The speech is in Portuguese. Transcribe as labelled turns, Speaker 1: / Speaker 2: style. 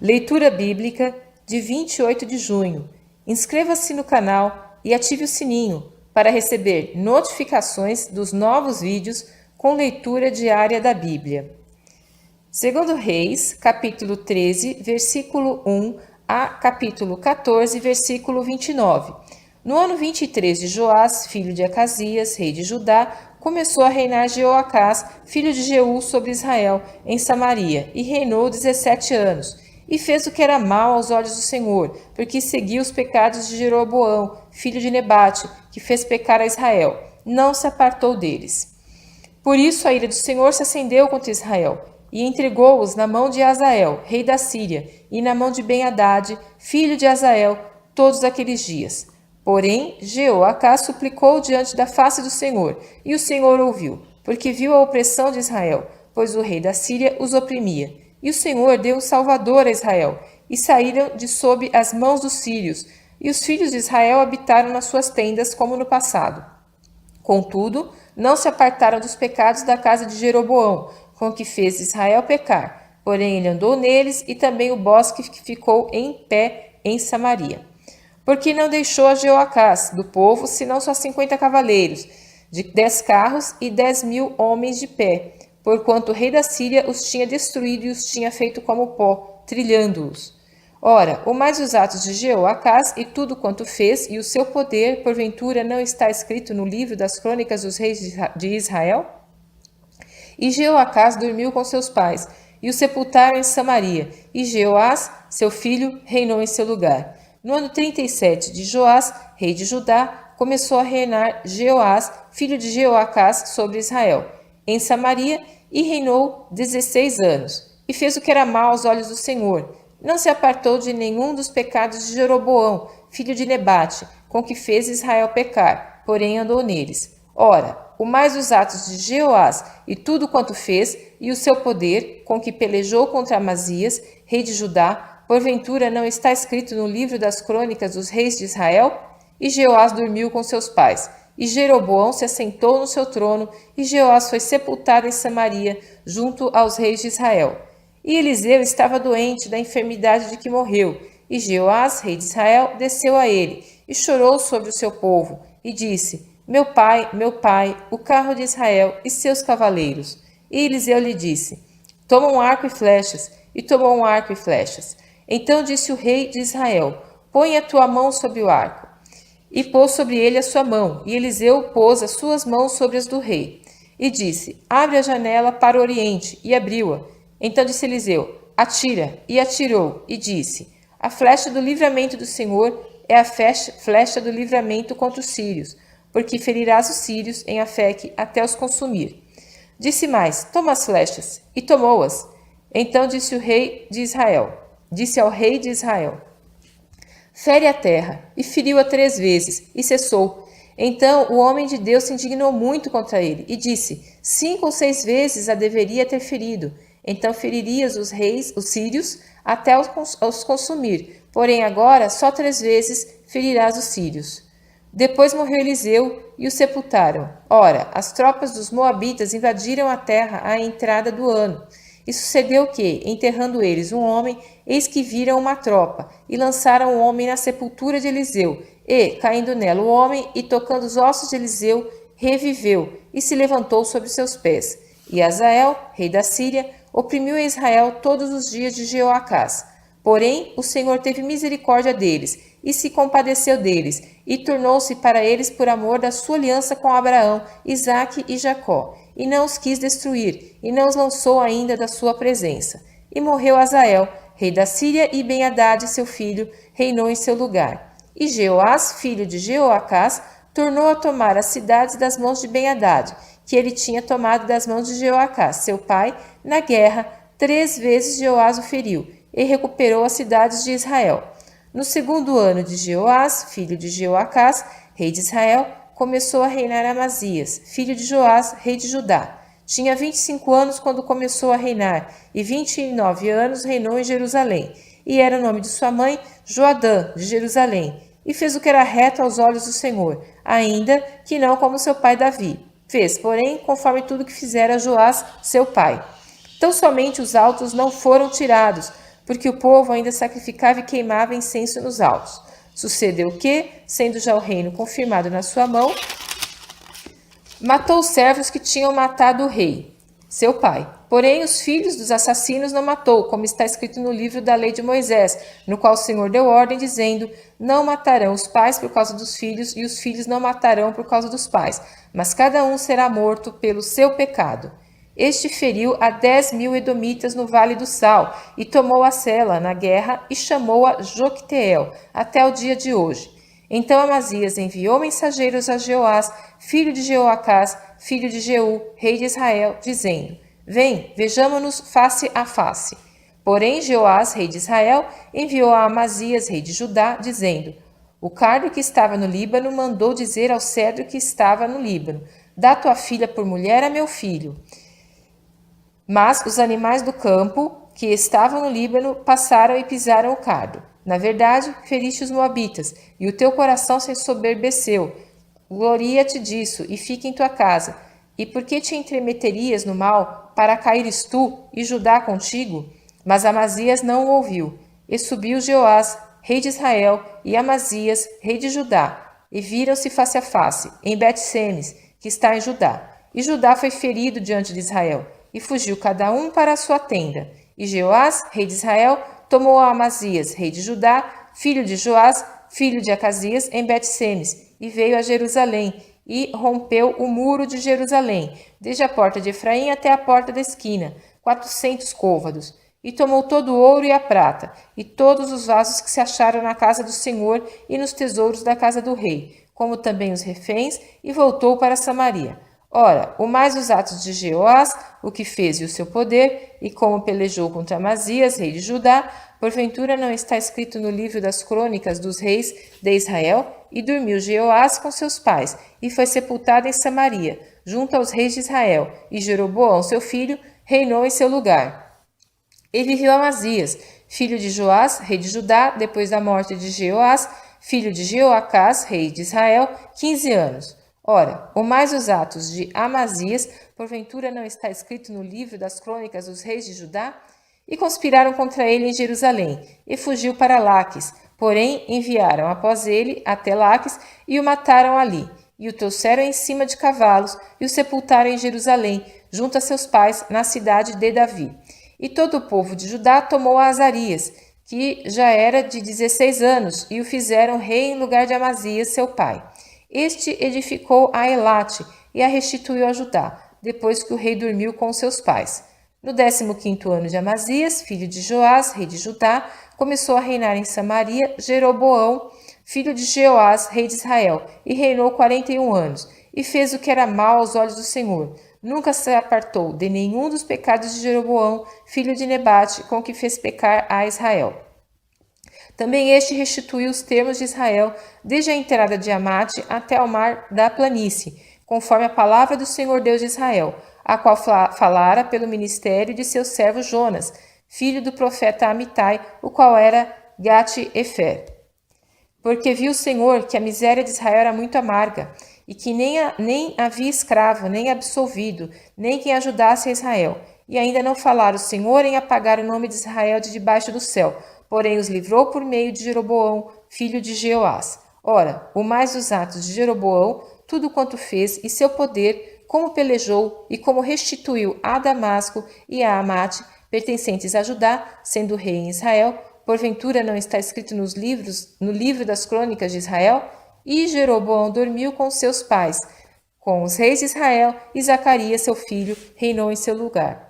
Speaker 1: Leitura Bíblica de 28 de junho. Inscreva-se no canal e ative o sininho para receber notificações dos novos vídeos com leitura diária da Bíblia. Segundo Reis, capítulo 13, versículo 1 a capítulo 14, versículo 29. No ano 23 de Joás, filho de Acasias, rei de Judá, começou a reinar Jeoacás, filho de Jeú, sobre Israel, em Samaria, e reinou 17 anos. E fez o que era mal aos olhos do Senhor, porque seguiu os pecados de Jeroboão, filho de Nebate, que fez pecar a Israel. Não se apartou deles. Por isso a ira do Senhor se acendeu contra Israel, e entregou-os na mão de Hazael, rei da Síria, e na mão de Ben-Hadad, filho de Hazael, todos aqueles dias. Porém, Jeoacás suplicou diante da face do Senhor, e o Senhor ouviu, porque viu a opressão de Israel, pois o rei da Síria os oprimia. E o Senhor deu um salvador a Israel, e saíram de sob as mãos dos sírios, e os filhos de Israel habitaram nas suas tendas, como no passado. Contudo, não se apartaram dos pecados da casa de Jeroboão, com que fez Israel pecar. Porém, ele andou neles, e também o bosque que ficou em pé em Samaria. Porque não deixou a Jeoacás do povo, senão só 50 cavaleiros, de 10 carros e 10.000 homens de pé, porquanto o rei da Síria os tinha destruído e os tinha feito como pó, trilhando-os. Ora, o mais os atos de Jeoacás e tudo quanto fez, e o seu poder, porventura, não está escrito no livro das crônicas dos reis de Israel? E Jeoacás dormiu com seus pais, e o sepultaram em Samaria, e Jeoás, seu filho, reinou em seu lugar. No ano 37 de Joás, rei de Judá, começou a reinar Jeoás, filho de Jeoacás, sobre Israel, em Samaria, e reinou 16 anos. E fez o que era mal aos olhos do Senhor. Não se apartou de nenhum dos pecados de Jeroboão, filho de Nebate, com que fez Israel pecar, porém andou neles. Ora, o mais os atos de Jeoás e tudo quanto fez, e o seu poder, com que pelejou contra Amazias, rei de Judá, porventura não está escrito no livro das crônicas dos reis de Israel? E Jeoás dormiu com seus pais. E Jeroboão se assentou no seu trono, e Jeoás foi sepultado em Samaria, junto aos reis de Israel. E Eliseu estava doente da enfermidade de que morreu, e Jeoás, rei de Israel, desceu a ele, e chorou sobre o seu povo, e disse: meu pai, o carro de Israel e seus cavaleiros. E Eliseu lhe disse: toma um arco e flechas. E tomou um arco e flechas. Então disse o rei de Israel: põe a tua mão sobre o arco. E pôs sobre ele a sua mão, e Eliseu pôs as suas mãos sobre as do rei. E disse: abre a janela para o oriente, e abriu-a. Então disse Eliseu: atira, e atirou, e disse: a flecha do livramento do Senhor é a flecha do livramento contra os sírios, porque ferirás os sírios em Afeque até os consumir. Disse mais: toma as flechas, e tomou-as. Então disse ao rei de Israel: fere a terra, e feriu-a 3 vezes, e cessou. Então o homem de Deus se indignou muito contra ele, e disse: 5 ou 6 vezes a deveria ter ferido. Então feririas os sírios, até os consumir. Porém agora só 3 vezes ferirás os sírios. Depois morreu Eliseu, e o sepultaram. Ora, as tropas dos moabitas invadiram a terra à entrada do ano. E sucedeu que, enterrando eles um homem, eis que viram uma tropa, e lançaram o homem na sepultura de Eliseu. E, caindo nela o homem, e tocando os ossos de Eliseu, reviveu, e se levantou sobre seus pés. E Hazael, rei da Síria, oprimiu a Israel todos os dias de Jeoacás. Porém, o Senhor teve misericórdia deles, e se compadeceu deles, e tornou-se para eles por amor da sua aliança com Abraão, Isaque e Jacó, e não os quis destruir, e não os lançou ainda da sua presença. E morreu Hazael, rei da Síria, e Ben-Hadad, seu filho, reinou em seu lugar. E Jeoás, filho de Jeoacás, tornou a tomar as cidades das mãos de Ben-Hadad, que ele tinha tomado das mãos de Jeoacás, seu pai, na guerra. 3 vezes Jeoás o feriu, e recuperou as cidades de Israel. No 2º ano de Jeoás, filho de Jeoacás, rei de Israel, começou a reinar Amazias, filho de Joás, rei de Judá. Tinha 25 anos quando começou a reinar, e 29 anos reinou em Jerusalém. E era o nome de sua mãe Joadã, de Jerusalém. E fez o que era reto aos olhos do Senhor, ainda que não como seu pai Davi. Fez, porém, conforme tudo que fizera Joás, seu pai. Tão somente os altos não foram tirados, porque o povo ainda sacrificava e queimava incenso nos altos. Sucedeu que, sendo já o reino confirmado na sua mão, matou os servos que tinham matado o rei, seu pai. Porém, os filhos dos assassinos não matou, como está escrito no livro da lei de Moisés, no qual o Senhor deu ordem, dizendo: não matarão os pais por causa dos filhos, e os filhos não matarão por causa dos pais, mas cada um será morto pelo seu pecado. Este feriu a 10.000 edomitas no Vale do Sal, e tomou a Sela na guerra, e chamou-a Jocteel, até o dia de hoje. Então Amazias enviou mensageiros a Jeoás, filho de Jeoacás, filho de Jeú, rei de Israel, dizendo: vem, vejamo-nos face a face. Porém Jeoás, rei de Israel, enviou a Amazias, rei de Judá, dizendo: o cardo que estava no Líbano mandou dizer ao cedro que estava no Líbano: dá tua filha por mulher a meu filho. Mas os animais do campo que estavam no Líbano passaram e pisaram o cardo. Na verdade, feriste os moabitas, e o teu coração se ensoberbeceu. Gloria-te disso, e fica em tua casa. E por que te entremeterias no mal, para caíres tu e Judá contigo? Mas Amazias não o ouviu. E subiu Jeoás, rei de Israel, e Amazias, rei de Judá, e viram-se face a face, em Bet-Semes, que está em Judá. E Judá foi ferido diante de Israel, e fugiu cada um para a sua tenda. E Jeoás, rei de Israel, tomou a Amazias, rei de Judá, filho de Joás, filho de Acasias, em Bet-Semes, e veio a Jerusalém, e rompeu o muro de Jerusalém, desde a porta de Efraim até a porta da esquina, 400 côvados. E tomou todo o ouro e a prata, e todos os vasos que se acharam na casa do Senhor e nos tesouros da casa do rei, como também os reféns, e voltou para Samaria. Ora, o mais os atos de Jeoás, o que fez e o seu poder, e como pelejou contra Amazias, rei de Judá, porventura não está escrito no livro das crônicas dos reis de Israel? E dormiu Jeoás com seus pais, e foi sepultado em Samaria, junto aos reis de Israel, e Jeroboão, seu filho, reinou em seu lugar. E viveu Amazias, filho de Joás, rei de Judá, depois da morte de Jeoás, filho de Jeoacás, rei de Israel, 15 anos. Ora, o mais os atos de Amazias, porventura não está escrito no livro das crônicas dos reis de Judá? E conspiraram contra ele em Jerusalém, e fugiu para Laques, porém enviaram após ele até Laques, e o mataram ali, e o trouxeram em cima de cavalos, e o sepultaram em Jerusalém, junto a seus pais, na cidade de Davi. E todo o povo de Judá tomou a Azarias, que já era de 16 anos, e o fizeram rei em lugar de Amazias, seu pai. Este edificou a Elate e a restituiu a Judá, depois que o rei dormiu com seus pais. No 15º ano de Amazias, filho de Joás, rei de Judá, começou a reinar em Samaria Jeroboão, filho de Jeoás, rei de Israel, e reinou 41 anos, e fez o que era mal aos olhos do Senhor. Nunca se apartou de nenhum dos pecados de Jeroboão, filho de Nebate, com que fez pecar a Israel. Também este restituiu os termos de Israel, desde a entrada de Amate até ao mar da planície, conforme a palavra do Senhor Deus de Israel, a qual falara pelo ministério de seu servo Jonas, filho do profeta Amitai, o qual era Gate-Efer. Porque viu o Senhor que a miséria de Israel era muito amarga, e que nem havia escravo, nem absolvido, nem quem ajudasse a Israel. E ainda não falara o Senhor em apagar o nome de Israel de debaixo do céu, porém os livrou por meio de Jeroboão, filho de Jeoás. Ora, o mais dos atos de Jeroboão, tudo quanto fez, e seu poder, como pelejou e como restituiu a Damasco e a Amate, pertencentes a Judá, sendo rei em Israel, porventura não está escrito no livro das crônicas de Israel? E Jeroboão dormiu com seus pais, com os reis de Israel, e Zacarias, seu filho, reinou em seu lugar.